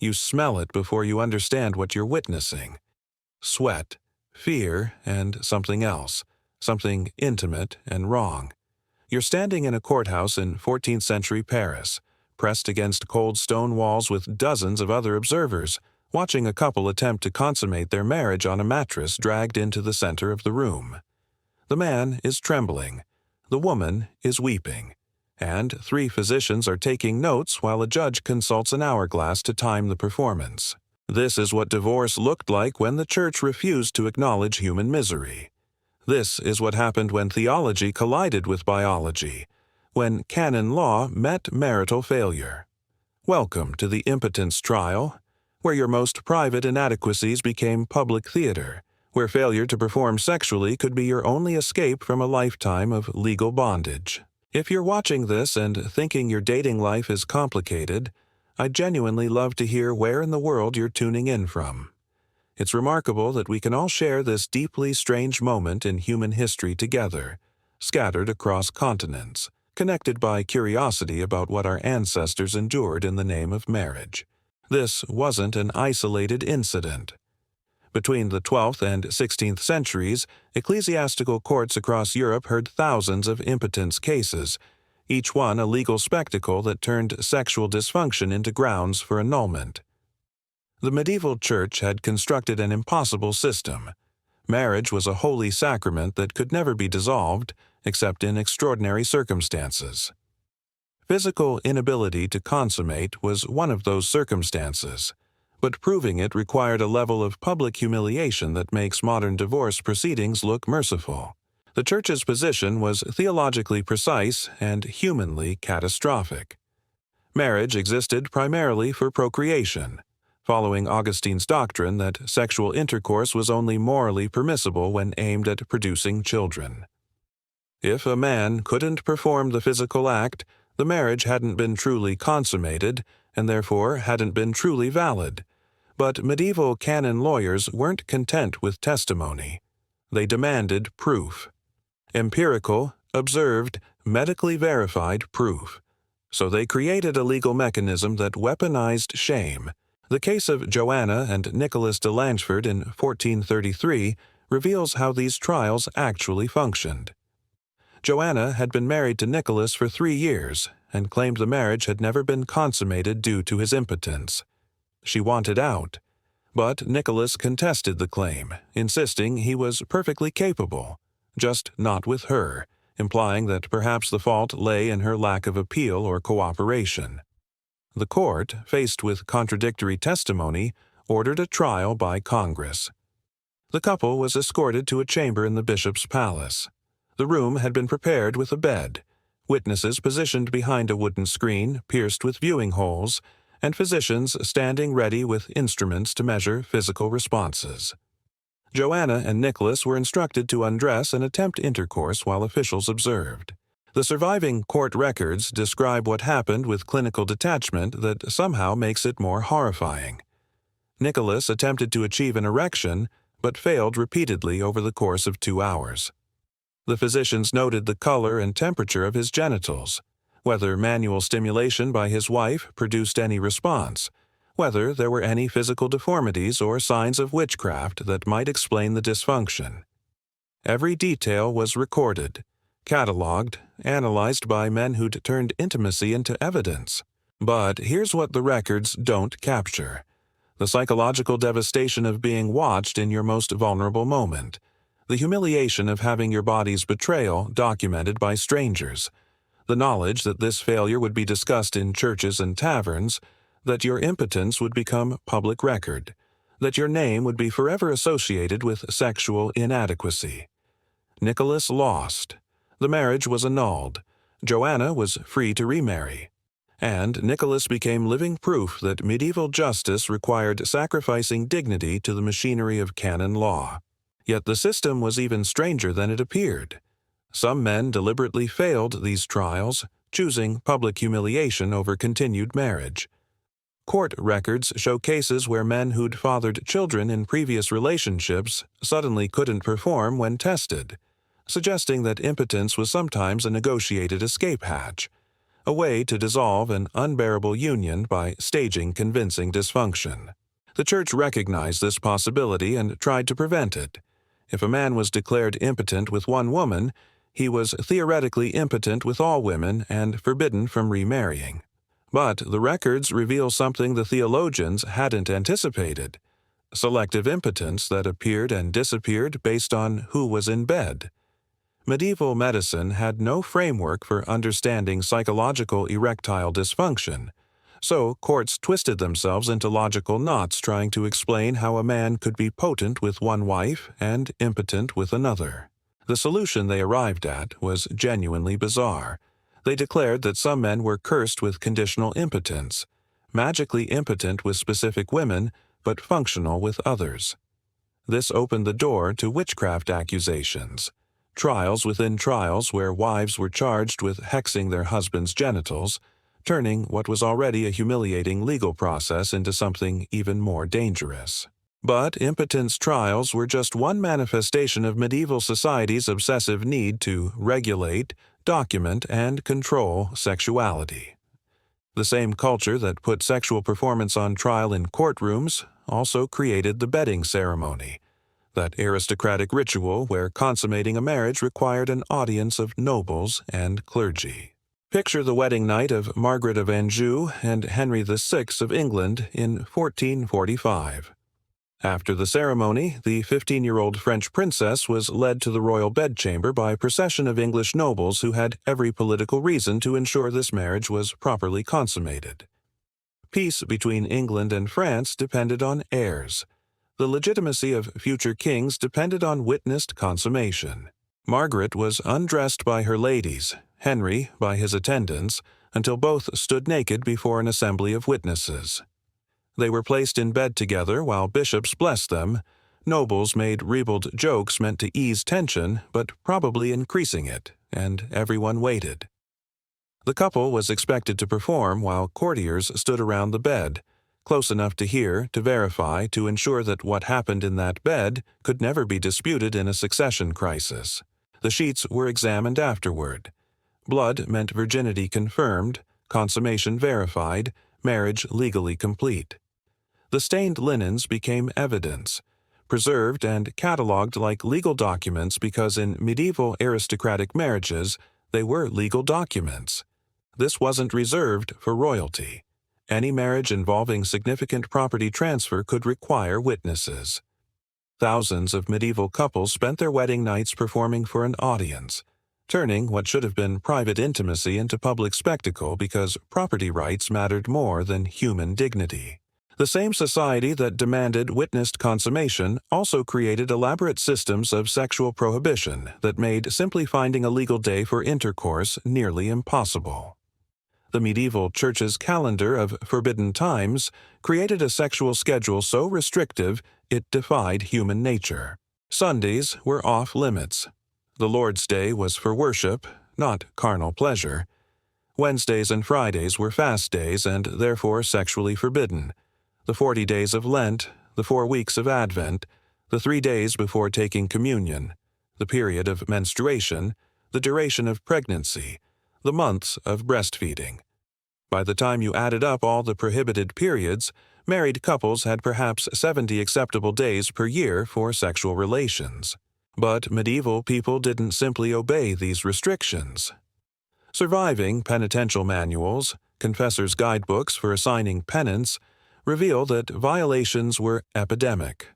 You smell it before you understand what you're witnessing. Sweat, fear, and something else, something intimate and wrong. You're standing in a courthouse in 14th century Paris, pressed against cold stone walls with dozens of other observers, watching a couple attempt to consummate their marriage on a mattress dragged into the center of the room. The man is trembling. The woman is weeping. And 3 physicians are taking notes while a judge consults an hourglass to time the performance. This is what divorce looked like when the church refused to acknowledge human misery. This is what happened when theology collided with biology, when canon law met marital failure. Welcome to the impotence trial, where your most private inadequacies became public theater, where failure to perform sexually could be your only escape from a lifetime of legal bondage. If you're watching this and thinking your dating life is complicated, I'd genuinely love to hear where in the world you're tuning in from. It's remarkable that we can all share this deeply strange moment in human history together, scattered across continents, connected by curiosity about what our ancestors endured in the name of marriage. This wasn't an isolated incident. Between the 12th and 16th centuries, ecclesiastical courts across Europe heard thousands of impotence cases, each one a legal spectacle that turned sexual dysfunction into grounds for annulment. The medieval church had constructed an impossible system. Marriage was a holy sacrament that could never be dissolved, except in extraordinary circumstances. Physical inability to consummate was one of those circumstances, but proving it required a level of public humiliation that makes modern divorce proceedings look merciful. The Church's position was theologically precise and humanly catastrophic. Marriage existed primarily for procreation, following Augustine's doctrine that sexual intercourse was only morally permissible when aimed at producing children. If a man couldn't perform the physical act, the marriage hadn't been truly consummated and therefore hadn't been truly valid. But medieval canon lawyers weren't content with testimony. They demanded proof. Empirical, observed, medically verified proof. So they created a legal mechanism that weaponized shame. The case of Joanna and Nicholas de Langford in 1433 reveals how these trials actually functioned. Joanna had been married to Nicholas for 3 years and claimed the marriage had never been consummated due to his impotence. She wanted out, but Nicholas contested the claim, insisting he was perfectly capable, just not with her, implying that perhaps the fault lay in her lack of appeal or cooperation. The court, faced with contradictory testimony, ordered a trial by Congress. The couple was escorted to a chamber in the bishop's palace. The room had been prepared with a bed, witnesses positioned behind a wooden screen pierced with viewing holes, and physicians standing ready with instruments to measure physical responses. Joanna and Nicholas were instructed to undress and attempt intercourse while officials observed. The surviving court records describe what happened with clinical detachment that somehow makes it more horrifying. Nicholas attempted to achieve an erection, but failed repeatedly over the course of 2 hours. The physicians noted the color and temperature of his genitals, whether manual stimulation by his wife produced any response, whether there were any physical deformities or signs of witchcraft that might explain the dysfunction. Every detail was recorded, catalogued, analyzed by men who'd turned intimacy into evidence. But here's what the records don't capture: the psychological devastation of being watched in your most vulnerable moment, the humiliation of having your body's betrayal documented by strangers, the knowledge that this failure would be discussed in churches and taverns, that your impotence would become public record, that your name would be forever associated with sexual inadequacy. Nicholas lost. The marriage was annulled. Joanna was free to remarry. And Nicholas became living proof that medieval justice required sacrificing dignity to the machinery of canon law. Yet the system was even stranger than it appeared. Some men deliberately failed these trials, choosing public humiliation over continued marriage. Court records show cases where men who'd fathered children in previous relationships suddenly couldn't perform when tested, suggesting that impotence was sometimes a negotiated escape hatch. a way to dissolve an unbearable union by staging convincing dysfunction. The Church recognized this possibility and tried to prevent it. If a man was declared impotent with one woman, he was theoretically impotent with all women and forbidden from remarrying. But the records reveal something the theologians hadn't anticipated: selective impotence that appeared and disappeared based on who was in bed. Medieval medicine had no framework for understanding psychological erectile dysfunction, so courts twisted themselves into logical knots trying to explain how a man could be potent with one wife and impotent with another. The solution they arrived at was genuinely bizarre. They declared that some men were cursed with conditional impotence, magically impotent with specific women, but functional with others. This opened the door to witchcraft accusations, trials within trials where wives were charged with hexing their husbands' genitals, turning what was already a humiliating legal process into something even more dangerous. But impotence trials were just one manifestation of medieval society's obsessive need to regulate, document, and control sexuality. The same culture that put sexual performance on trial in courtrooms also created the bedding ceremony, that aristocratic ritual where consummating a marriage required an audience of nobles and clergy. Picture the wedding night of Margaret of Anjou and Henry VI of England in 1445. After the ceremony, the 15-year-old French princess was led to the royal bedchamber by a procession of English nobles who had every political reason to ensure this marriage was properly consummated. Peace between England and France depended on heirs. The legitimacy of future kings depended on witnessed consummation. Margaret was undressed by her ladies, Henry by his attendants, until both stood naked before an assembly of witnesses. They were placed in bed together while bishops blessed them. Nobles made ribald jokes meant to ease tension, but probably increasing it, and everyone waited. The couple was expected to perform while courtiers stood around the bed, close enough to hear, to verify, to ensure that what happened in that bed could never be disputed in a succession crisis. The sheets were examined afterward. Blood meant virginity confirmed, consummation verified, marriage legally complete. The stained linens became evidence, preserved and catalogued like legal documents because in medieval aristocratic marriages they were legal documents. This wasn't reserved for royalty. Any marriage involving significant property transfer could require witnesses. Thousands of medieval couples spent their wedding nights performing for an audience, turning what should have been private intimacy into public spectacle because property rights mattered more than human dignity. The same society that demanded witnessed consummation also created elaborate systems of sexual prohibition that made simply finding a legal day for intercourse nearly impossible. The medieval church's calendar of forbidden times created a sexual schedule so restrictive it defied human nature. Sundays were off limits. The Lord's Day was for worship, not carnal pleasure. Wednesdays and Fridays were fast days and therefore sexually forbidden. The 40 days of Lent, the 4 weeks of Advent, the 3 days before taking communion, the period of menstruation, the duration of pregnancy, the months of breastfeeding. By the time you added up all the prohibited periods, married couples had perhaps 70 acceptable days per year for sexual relations. But medieval people didn't simply obey these restrictions. Surviving penitential manuals, confessors' guidebooks for assigning penance, reveal that violations were epidemic.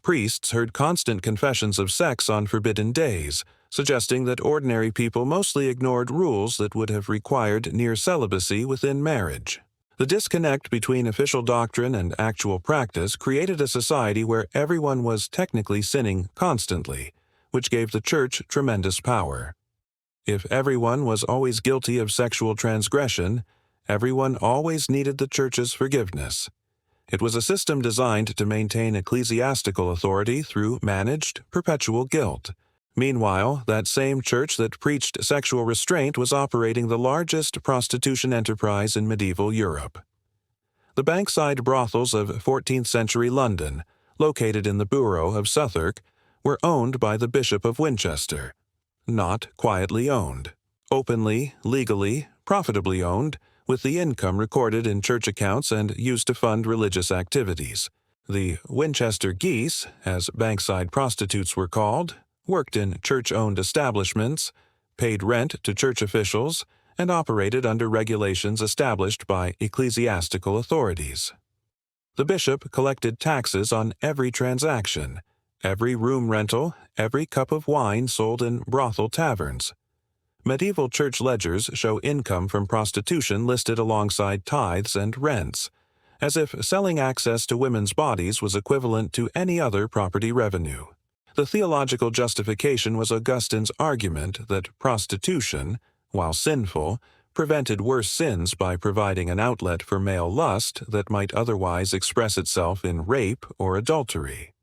Priests heard constant confessions of sex on forbidden days, suggesting that ordinary people mostly ignored rules that would have required near celibacy within marriage. The disconnect between official doctrine and actual practice created a society where everyone was technically sinning constantly, which gave the Church tremendous power. If everyone was always guilty of sexual transgression, everyone always needed the Church's forgiveness. It was a system designed to maintain ecclesiastical authority through managed, perpetual guilt. Meanwhile, that same church that preached sexual restraint was operating the largest prostitution enterprise in medieval Europe. The bankside brothels of 14th-century London, located in the borough of Southwark, were owned by the Bishop of Winchester. Not quietly owned. Openly, legally, profitably owned, with the income recorded in church accounts and used to fund religious activities. The Winchester geese, as bankside prostitutes were called, worked in church-owned establishments, paid rent to church officials, and operated under regulations established by ecclesiastical authorities. The bishop collected taxes on every transaction, every room rental, every cup of wine sold in brothel taverns. Medieval church ledgers show income from prostitution listed alongside tithes and rents, as if selling access to women's bodies was equivalent to any other property revenue. The theological justification was Augustine's argument that prostitution, while sinful, prevented worse sins by providing an outlet for male lust that might otherwise express itself in rape or adultery.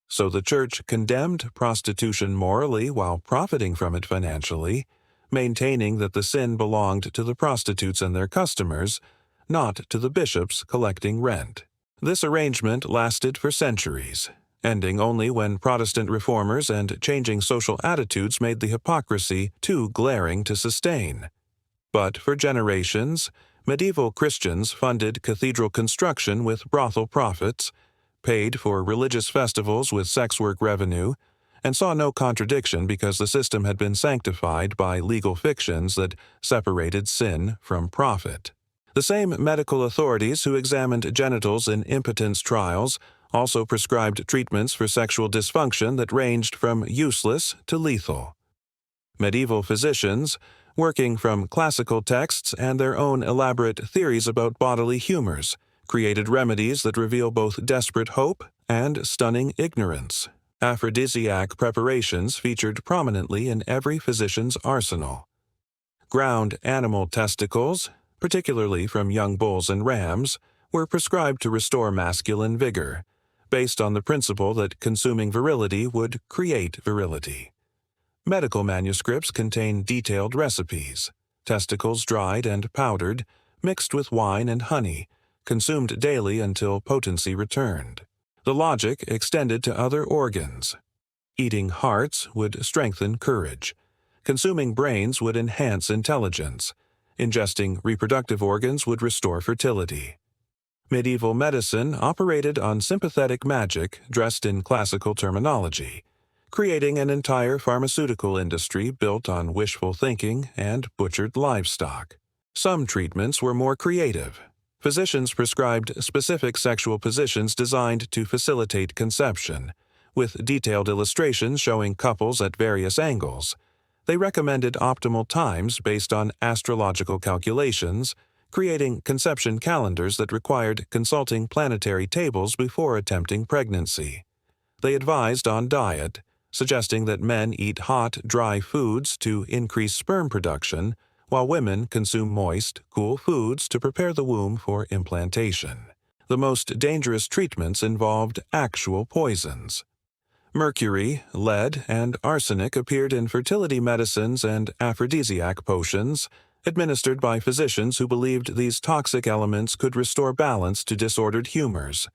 So the Church condemned prostitution morally while profiting from it financially, maintaining that the sin belonged to the prostitutes and their customers, not to the bishops collecting rent. This arrangement lasted for centuries, ending only when Protestant reformers and changing social attitudes made the hypocrisy too glaring to sustain. But for generations, medieval Christians funded cathedral construction with brothel profits, paid for religious festivals with sex work revenue, and saw no contradiction because the system had been sanctified by legal fictions that separated sin from profit. The same medical authorities who examined genitals in impotence trials also prescribed treatments for sexual dysfunction that ranged from useless to lethal. Medieval physicians, working from classical texts and their own elaborate theories about bodily humors, created remedies that reveal both desperate hope and stunning ignorance. Aphrodisiac preparations featured prominently in every physician's arsenal. Ground animal testicles, particularly from young bulls and rams, were prescribed to restore masculine vigor, based on the principle that consuming virility would create virility. Medical manuscripts contain detailed recipes, testicles dried and powdered, mixed with wine and honey, consumed daily until potency returned. The logic extended to other organs. Eating hearts would strengthen courage. Consuming brains would enhance intelligence. Ingesting reproductive organs would restore fertility. Medieval medicine operated on sympathetic magic dressed in classical terminology, creating an entire pharmaceutical industry built on wishful thinking and butchered livestock. Some treatments were more creative. Physicians prescribed specific sexual positions designed to facilitate conception, with detailed illustrations showing couples at various angles. They recommended optimal times based on astrological calculations, creating conception calendars that required consulting planetary tables before attempting pregnancy. They advised on diet, suggesting that men eat hot, dry foods to increase sperm production, while women consume moist, cool foods to prepare the womb for implantation. The most dangerous treatments involved actual poisons. Mercury, lead, and arsenic appeared in fertility medicines and aphrodisiac potions, administered by physicians who believed these toxic elements could restore balance to disordered humors.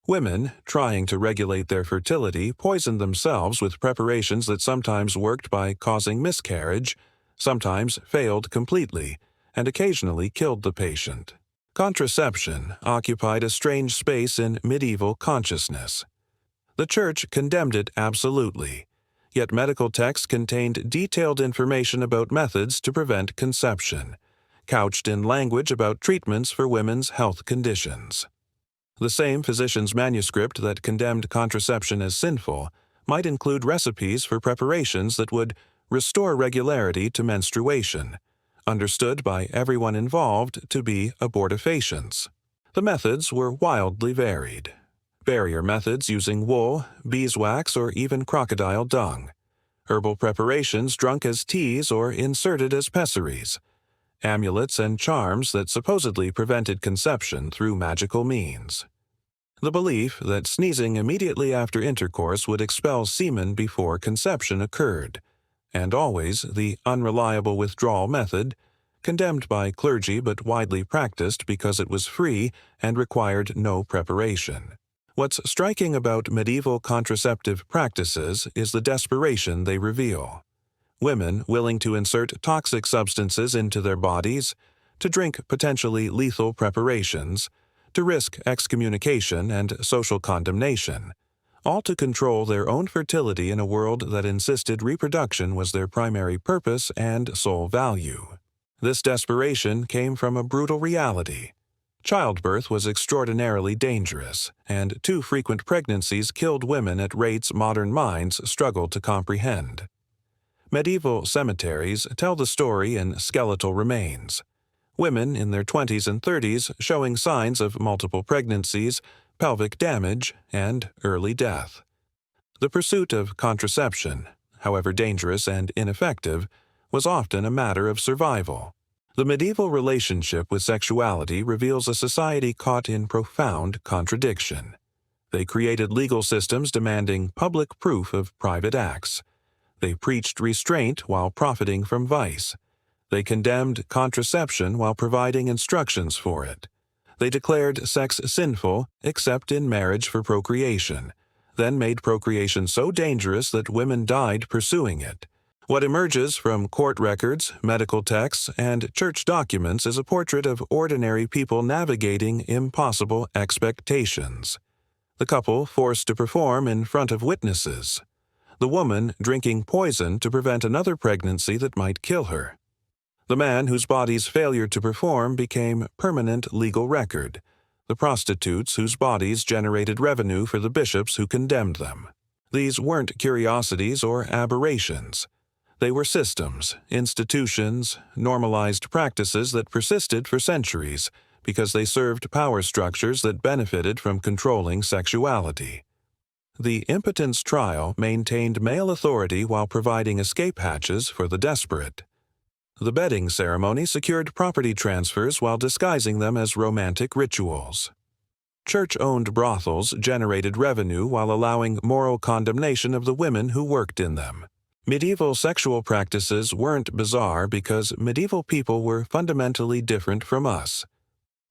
Women, trying to regulate their fertility, poisoned themselves with preparations that sometimes worked by causing miscarriage, sometimes failed completely, and occasionally killed the patient. Contraception occupied a strange space in medieval consciousness. The Church condemned it absolutely, yet medical texts contained detailed information about methods to prevent conception, couched in language about treatments for women's health conditions. The same physician's manuscript that condemned contraception as sinful might include recipes for preparations that would restore regularity to menstruation, understood by everyone involved to be abortifacients. The methods were wildly varied. Barrier methods using wool, beeswax, or even crocodile dung. Herbal preparations drunk as teas or inserted as pessaries. Amulets and charms that supposedly prevented conception through magical means. The belief that sneezing immediately after intercourse would expel semen before conception occurred, and always the unreliable withdrawal method, condemned by clergy but widely practiced because it was free and required no preparation. What's striking about medieval contraceptive practices is the desperation they reveal. women willing to insert toxic substances into their bodies, to drink potentially lethal preparations, to risk excommunication and social condemnation, all to control their own fertility in a world that insisted reproduction was their primary purpose and sole value. This desperation came from a brutal reality. Childbirth was extraordinarily dangerous, and too frequent pregnancies killed women at rates modern minds struggled to comprehend. Medieval cemeteries tell the story in skeletal remains. Women in their 20s and 30s showing signs of multiple pregnancies, pelvic damage, and early death. The pursuit of contraception, however dangerous and ineffective, was often a matter of survival. The medieval relationship with sexuality reveals a society caught in profound contradiction. They created legal systems demanding public proof of private acts. They preached restraint while profiting from vice. They condemned contraception while providing instructions for it. They declared sex sinful except in marriage for procreation, then made procreation so dangerous that women died pursuing it. What emerges from court records, medical texts, and church documents is a portrait of ordinary people navigating impossible expectations. The couple forced to perform in front of witnesses. The woman drinking poison to prevent another pregnancy that might kill her. The man whose body's failure to perform became permanent legal record. The prostitutes whose bodies generated revenue for the bishops who condemned them. These weren't curiosities or aberrations. They were systems, institutions, normalized practices that persisted for centuries because they served power structures that benefited from controlling sexuality. The impotence trial maintained male authority while providing escape hatches for the desperate. The bedding ceremony secured property transfers while disguising them as romantic rituals. Church-owned brothels generated revenue while allowing moral condemnation of the women who worked in them. Medieval sexual practices weren't bizarre because medieval people were fundamentally different from us.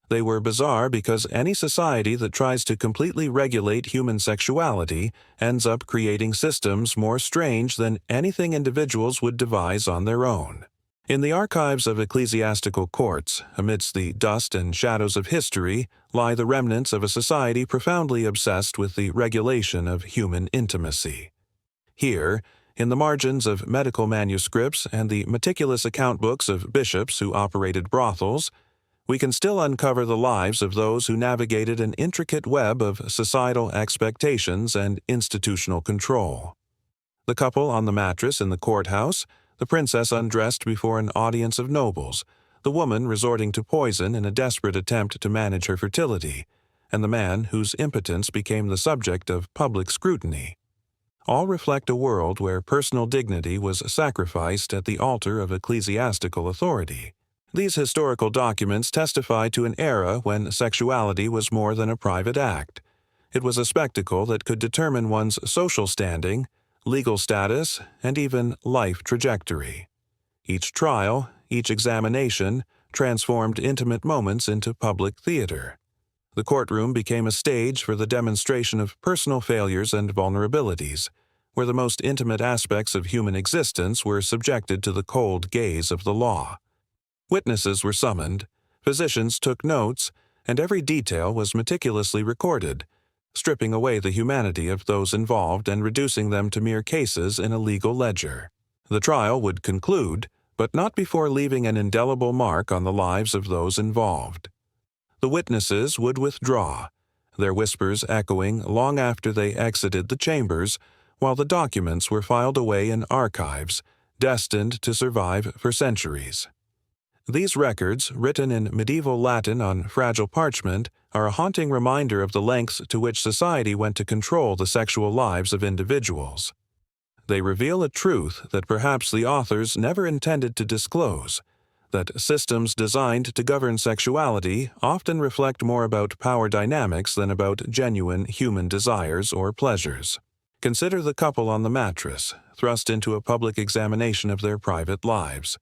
They were bizarre because any society that tries to completely regulate human sexuality ends up creating systems more strange than anything individuals would devise on their own. In the archives of ecclesiastical courts, amidst the dust and shadows of history, lie the remnants of a society profoundly obsessed with the regulation of human intimacy. Here, in the margins of medical manuscripts and the meticulous account books of bishops who operated brothels, we can still uncover the lives of those who navigated an intricate web of societal expectations and institutional control. The couple on the mattress in the courthouse, the princess undressed before an audience of nobles, the woman resorting to poison in a desperate attempt to manage her fertility, and the man whose impotence became the subject of public scrutiny. All reflect a world where personal dignity was sacrificed at the altar of ecclesiastical authority. These historical documents testify to an era when sexuality was more than a private act. It was a spectacle that could determine one's social standing, legal status, and even life trajectory. Each trial, each examination, transformed intimate moments into public theater. The courtroom became a stage for the demonstration of personal failures and vulnerabilities, where the most intimate aspects of human existence were subjected to the cold gaze of the law. Witnesses were summoned, physicians took notes, and every detail was meticulously recorded, stripping away the humanity of those involved and reducing them to mere cases in a legal ledger. The trial would conclude, but not before leaving an indelible mark on the lives of those involved. The witnesses would withdraw, their whispers echoing long after they exited the chambers, while the documents were filed away in archives, destined to survive for centuries. These records, written in medieval Latin on fragile parchment, are a haunting reminder of the lengths to which society went to control the sexual lives of individuals. They reveal a truth that perhaps the authors never intended to disclose, that systems designed to govern sexuality often reflect more about power dynamics than about genuine human desires or pleasures. Consider the couple on the mattress, thrust into a public examination of their private lives.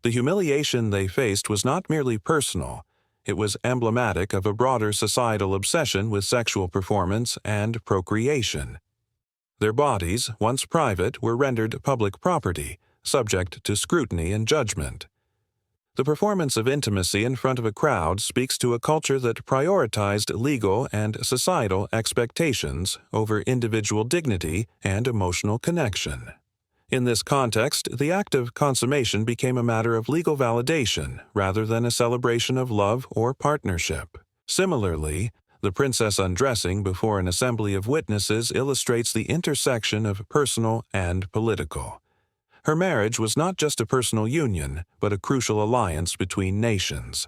The humiliation they faced was not merely personal, it was emblematic of a broader societal obsession with sexual performance and procreation. Their bodies, once private, were rendered public property, subject to scrutiny and judgment. The performance of intimacy in front of a crowd speaks to a culture that prioritized legal and societal expectations over individual dignity and emotional connection. In this context, the act of consummation became a matter of legal validation rather than a celebration of love or partnership. Similarly, the princess undressing before an assembly of witnesses illustrates the intersection of personal and political. Her marriage was not just a personal union, but a crucial alliance between nations,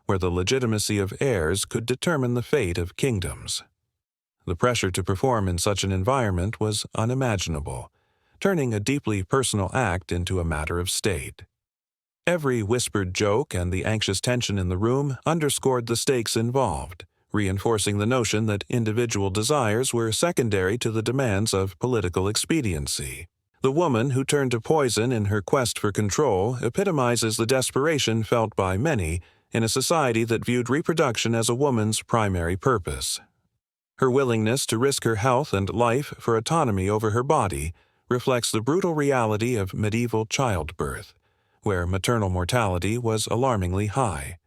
where the legitimacy of heirs could determine the fate of kingdoms. The pressure to perform in such an environment was unimaginable, turning a deeply personal act into a matter of state. Every whispered joke and the anxious tension in the room underscored the stakes involved, reinforcing the notion that individual desires were secondary to the demands of political expediency. The woman who turned to poison in her quest for control epitomizes the desperation felt by many in a society that viewed reproduction as a woman's primary purpose. Her willingness to risk her health and life for autonomy over her body reflects the brutal reality of medieval childbirth, where maternal mortality was alarmingly high.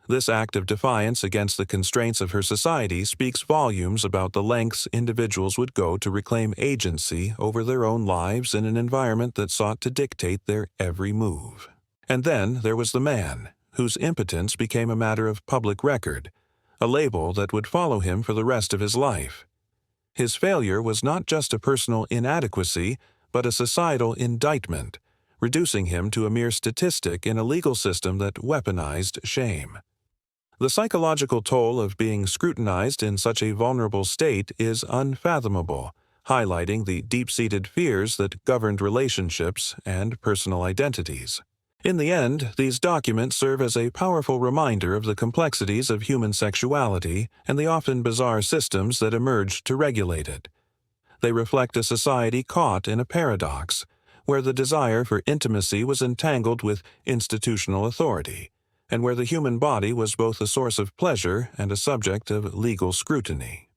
This act of defiance against the constraints of her society speaks volumes about the lengths individuals would go to reclaim agency over their own lives in an environment that sought to dictate their every move. And then there was the man, whose impotence became a matter of public record, a label that would follow him for the rest of his life. His failure was not just a personal inadequacy, but a societal indictment, reducing him to a mere statistic in a legal system that weaponized shame. The psychological toll of being scrutinized in such a vulnerable state is unfathomable, highlighting the deep-seated fears that governed relationships and personal identities. In the end, these documents serve as a powerful reminder of the complexities of human sexuality and the often bizarre systems that emerged to regulate it. They reflect a society caught in a paradox, where the desire for intimacy was entangled with institutional authority, and where the human body was both a source of pleasure and a subject of legal scrutiny.